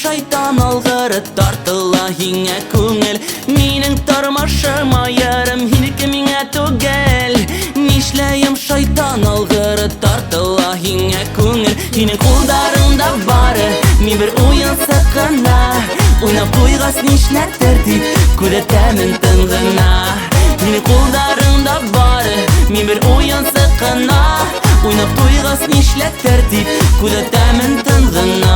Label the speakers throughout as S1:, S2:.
S1: шайтан алгыры тартыла һиңә күңел. Минең тормышыма ярым һинеке миңа түгел. Нишләем шайтан алгыры тартыла һиңә күңел. Һинең кулдарыңда бары мин бер уенсыз гына. Уйнап туйгас нишләтер дип күрәтәмен тын гына. Һинең кулдарыңда бары мин бер уенсыз гына. Уйнап туйгас нишләтер дип күрәтәмен тын гына.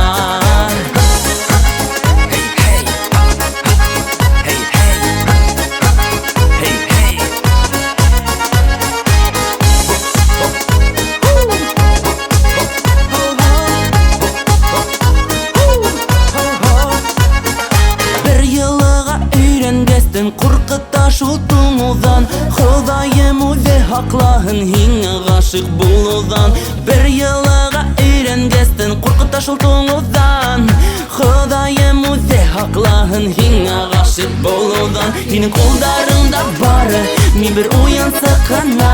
S1: Куркыта шул туңудан, Ходаем үзе хаклаһын һиңа гашык булудан. Бер йылыга өйрәнгәстен, куркыта шул туңудан, Ходаем үзе хаклаһын һиңа гашык булудан. Һинең кулдарыңда бары мин бер уенсыз гына.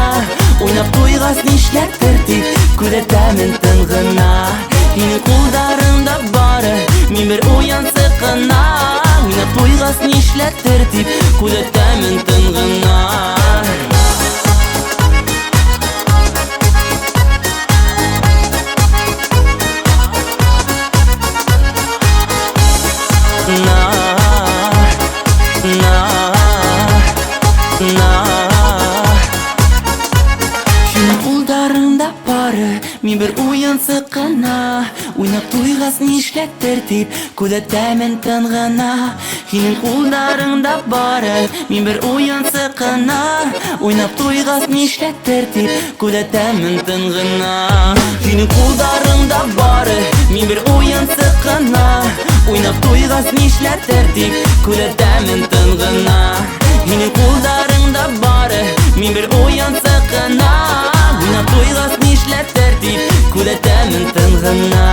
S1: Уйнап туйгас нишләтер дип күрәтәмен тын гына. Һинең кулдарыңда бары мин бер уенсыз гына. Уйнап туйгас нишләтер дип күрәтәмен тын гына. Һинең кулдарыңда бары мин бер уенсыз гына. Уйнап туйгас нишләтер дип күрәтәмен тын гына. Һинең кулдарыңда бары мин бер уенсыз гына. Уйнап туйгас нишләтер дип күрәтәмен тын гына. Һинең кулдарыңда бары мин бер уенсыз гына. Уйнап туйгас нишләтер дип күрәтәмен тын гына. Һинең кулдарыңда бары мин бер уенсыз гына. Уйнап туйгас нишләтер дип күрәтәмен тын гына.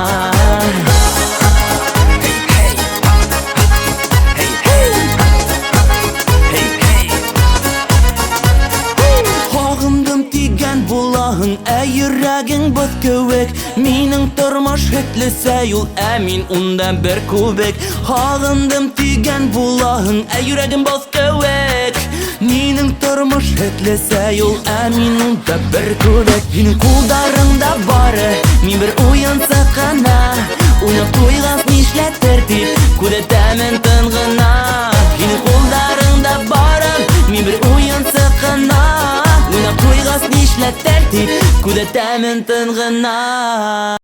S1: Булаһың, йөрәгең боз кеүек. Минең тормыш хетлесе юл, мин унда бер күбек. Һагындым тигән булаһың, йөрәгең боз кеүек. Минең тормыш хетлесе юл, мин унда бер күбек. Һинең кулдарыңда бары мин бер уенсыз гына. Уйнап туйгас нишләтер дип күрәтәмен тын гына. Һинең кулдарыңда бары мин бер уенсыз гына. Уйнап туйгас нишләтер дип күрәтәмен тын гына.